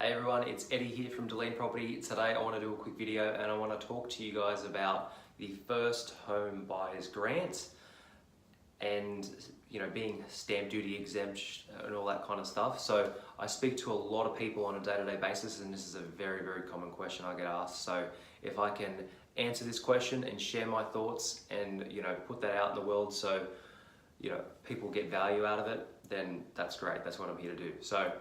Hey everyone, it's Eddie here from Deline Property. Today I want to do a quick video and I want to talk to you guys about the first home buyers grant and being stamp duty exemption and all that kind of stuff. So I speak to a lot of people on a day-to-day basis and this is a very common question I get asked. So if I can answer this question and share my thoughts and put that out in the world so people get value out of it, then that's great. That's what I'm here to do. So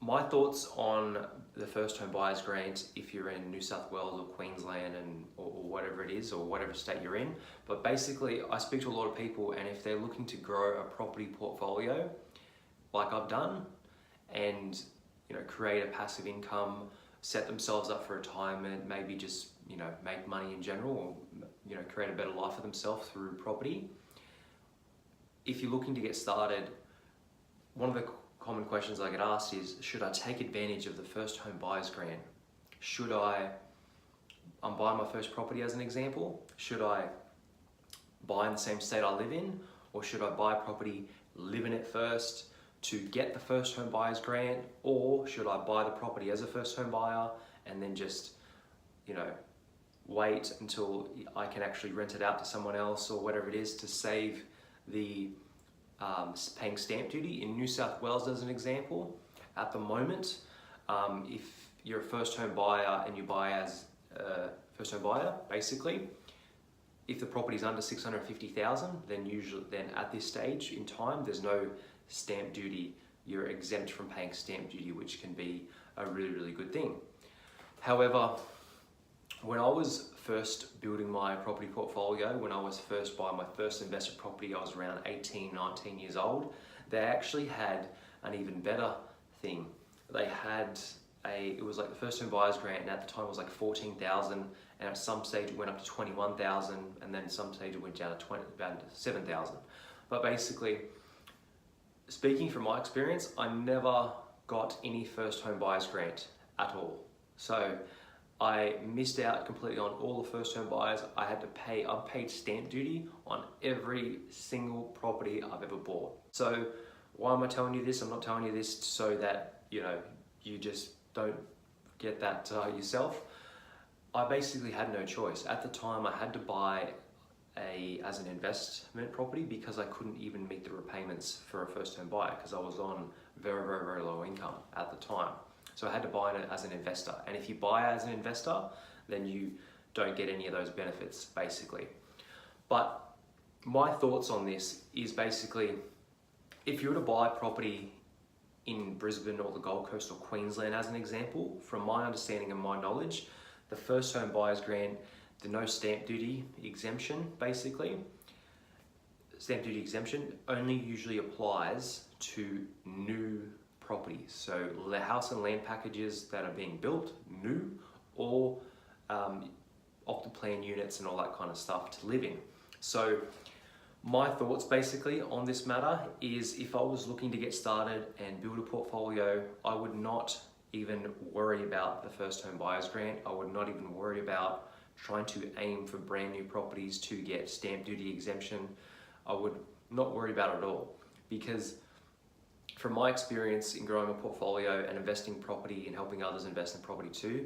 my thoughts on the first home buyers grant if you're in New South Wales or Queensland or whatever it is, or whatever state you're in. But basically I speak to a lot of people, and if they're looking to grow a property portfolio like I've done and create a passive income, set themselves up for retirement, maybe just make money in general, or create a better life for themselves through property. If you're looking to get started, one of the common questions I get asked is, should I take advantage of the first home buyers grant? I'm buying my first property as an example, should I buy in the same state I live in, or should I buy property, live in it first to get the first home buyers grant, or should I buy the property as a first home buyer and then just wait until I can actually rent it out to someone else or whatever it is to save the paying stamp duty? In New South Wales, as an example, at the moment, if you're a first home buyer and you buy as a first home buyer, basically, if the property is under 650,000, then at this stage in time, there's no stamp duty. You're exempt from paying stamp duty, which can be a really good thing. However, when I was first building my property portfolio, when I was first buying my first invested property, I was around 18, 19 years old. They actually had an even better thing. They had it was like the first home buyers grant, and at the time it was like 14,000, and at some stage it went up to 21,000, and then some stage it went down to about 7,000. But basically, speaking from my experience, I never got any first home buyers grant at all. So I missed out completely on all the first home buyers. I've paid stamp duty on every single property I've ever bought. So why am I telling you this? I'm not telling you this so that you just don't get that yourself. I basically had no choice. At the time I had to buy as an investment property because I couldn't even meet the repayments for a first home buyer because I was on very low income at the time. So I had to buy it as an investor. And if you buy as an investor, then you don't get any of those benefits, basically. But my thoughts on this is basically, if you were to buy property in Brisbane or the Gold Coast or Queensland as an example, from my understanding and my knowledge, the first home buyers grant, the no stamp duty exemption, basically, stamp duty exemption only usually applies to new properties, so the house and land packages that are being built new, or off the plan units and all that kind of stuff to live in. So my thoughts basically on this matter is, if I was looking to get started and build a portfolio, I would not even worry about the first home buyers grant. I would not even worry about trying to aim for brand new properties to get stamp duty exemption. I would not worry about it at all, because from my experience in growing a portfolio and investing in property and helping others invest in property too,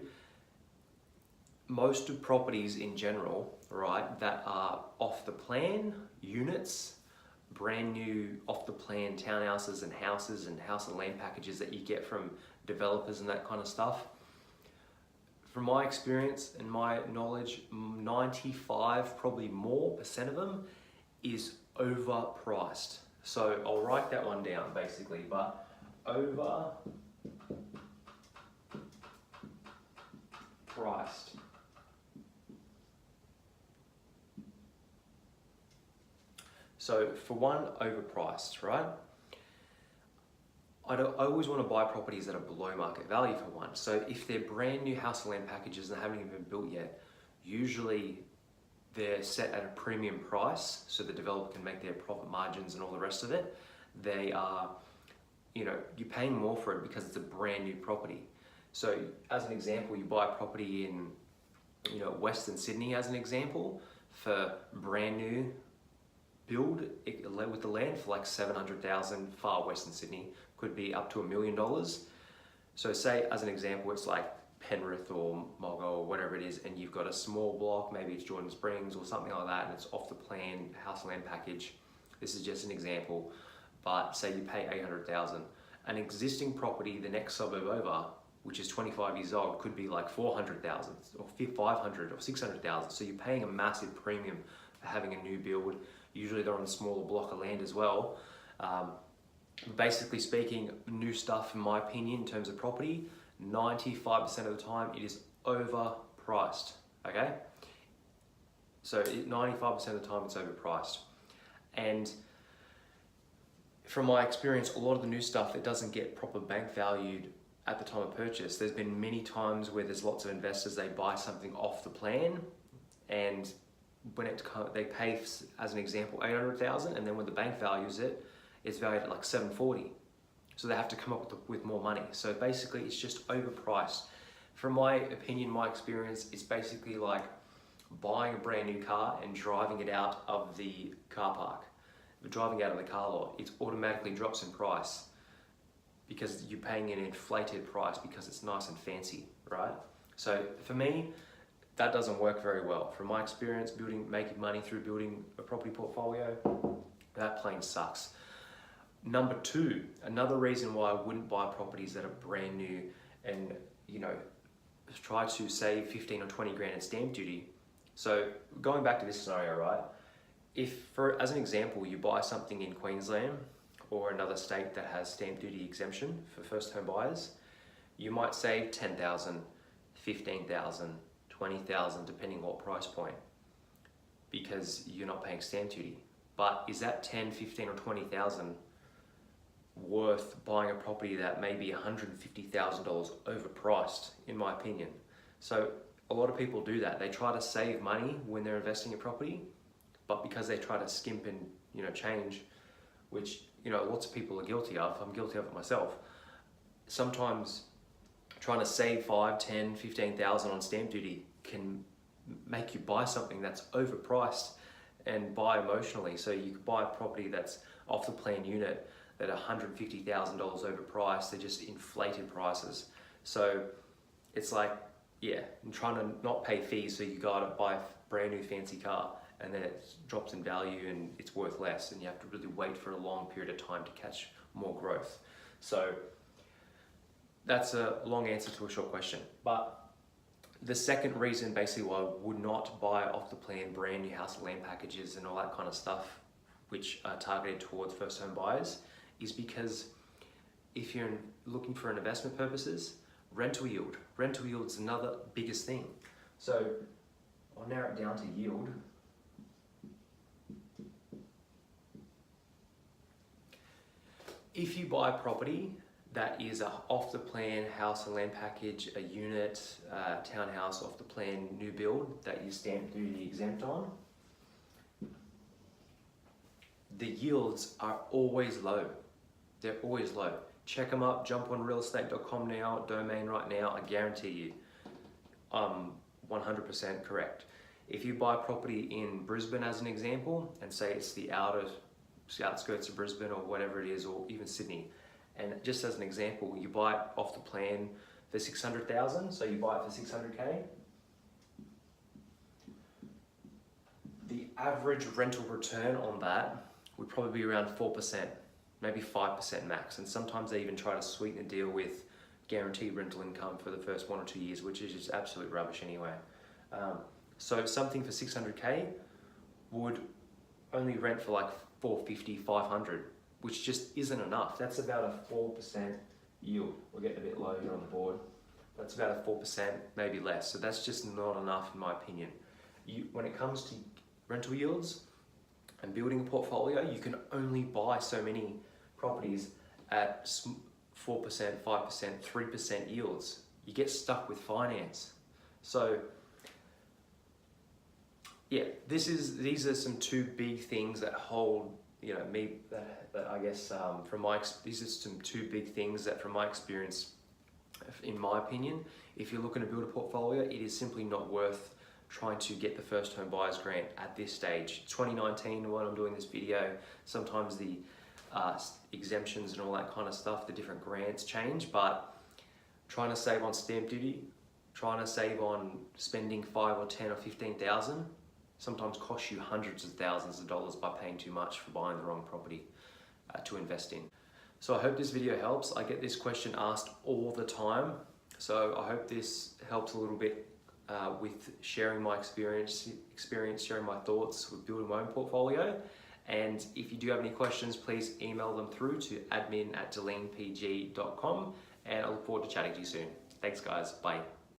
most of properties in general, right, that are off the plan units, brand new off the plan townhouses and house and land packages that you get from developers and that kind of stuff, from my experience and my knowledge, 95, probably more % of them is overpriced. So I'll write that one down basically, but overpriced. So for one, overpriced, right? I always want to buy properties that are below market value for one. So if they're brand new house and land packages and they haven't even been built yet, usually they're set at a premium price so the developer can make their profit margins and all the rest of it. They are, you're paying more for it because it's a brand new property. So as an example, you buy a property in, Western Sydney as an example, for brand new build with the land for like 700,000, far Western Sydney, could be up to $1 million. So say as an example, it's like Penrith or Mulgo or whatever it is, and you've got a small block, maybe it's Jordan Springs or something like that, and it's off the plan house and land package. This is just an example, but say you pay 800,000. An existing property, the next suburb over, which is 25 years old, could be like 400,000 or 500 or 600,000. So you're paying a massive premium for having a new build. Usually they're on a smaller block of land as well. Basically speaking, new stuff, in my opinion, in terms of property, 95% of the time it is overpriced, okay? So 95% of the time it's overpriced. And from my experience, a lot of the new stuff that doesn't get proper bank valued at the time of purchase, there's been many times where there's lots of investors, they buy something off the plan, and when they pay, as an example, 800,000, and then when the bank values it, it's valued at like 740. So they have to come up with more money. So basically it's just overpriced. From my opinion, my experience, it's basically like buying a brand new car and driving it out of the car park. Driving out of the car lot, it automatically drops in price because you're paying an inflated price because it's nice and fancy, right? So for me, that doesn't work very well. From my experience, making money through building a property portfolio, that plain sucks. Number two, another reason why I wouldn't buy properties that are brand new and, you know, try to save 15 or 20 grand in stamp duty. So going back to this scenario, right? As an example, you buy something in Queensland or another state that has stamp duty exemption for first home buyers, you might save 10,000, 15,000, 20,000, depending on what price point, because you're not paying stamp duty. But is that 10, 15 or 20,000 worth buying a property that may be $150,000 overpriced, in my opinion? So a lot of people do that. They try to save money when they're investing in property, but because they try to skimp and, you know, change, which, you know, lots of people are guilty of, I'm guilty of it myself. Sometimes trying to save 5, 10, 15,000 on stamp duty can make you buy something that's overpriced and buy emotionally. So you could buy a property that's off the plan unit that $150,000 overpriced, they're just inflated prices. So it's like, yeah, I'm trying to not pay fees, so you gotta buy a brand new fancy car, and then it drops in value and it's worth less, and you have to really wait for a long period of time to catch more growth. So that's a long answer to a short question. But the second reason basically why I would not buy off the plan brand new house and land packages and all that kind of stuff, which are targeted towards first home buyers, is because if you're looking for investment purposes, rental yield. Rental yield is another biggest thing. So I'll narrow it down to yield. If you buy a property that is a off the plan house and land package, a unit, townhouse off the plan new build that you stamp duty exempt on, the yields are always low. They're always low. Check them up, jump on realestate.com now, domain right now, I guarantee you, 100% correct. If you buy property in Brisbane as an example, and say it's the outskirts of Brisbane or whatever it is, or even Sydney, and just as an example, you buy it off the plan for 600,000, so you buy it for 600K. The average rental return on that would probably be around 4%, maybe 5% max, and sometimes they even try to sweeten the deal with guaranteed rental income for the first 1 or 2 years, which is just absolute rubbish anyway. So something for 600K would only rent for like 450, 500, which just isn't enough. That's about a 4% yield. We're getting a bit low here on the board. That's about a 4%, maybe less. So that's just not enough in my opinion. When it comes to rental yields and building a portfolio, you can only buy so many properties at 4%, 5%, 3% yields. You get stuck with finance. So yeah, these are some two big things that hold, you know, me, that I guess these are some two big things that from my experience, in my opinion, if you're looking to build a portfolio, it is simply not worth trying to get the first home buyers grant at this stage. 2019, when I'm doing this video, sometimes the exemptions and all that kind of stuff, the different grants change, but trying to save on stamp duty, trying to save on spending 5 or 10 or 15,000 sometimes costs you hundreds of thousands of dollars by paying too much for buying the wrong property to invest in. So I hope this video helps. I get this question asked all the time. So I hope this helps a little bit with sharing my experience, sharing my thoughts with building my own portfolio. And if you do have any questions, please email them through to admin@delanepg.com, and I look forward to chatting to you soon. Thanks guys, bye.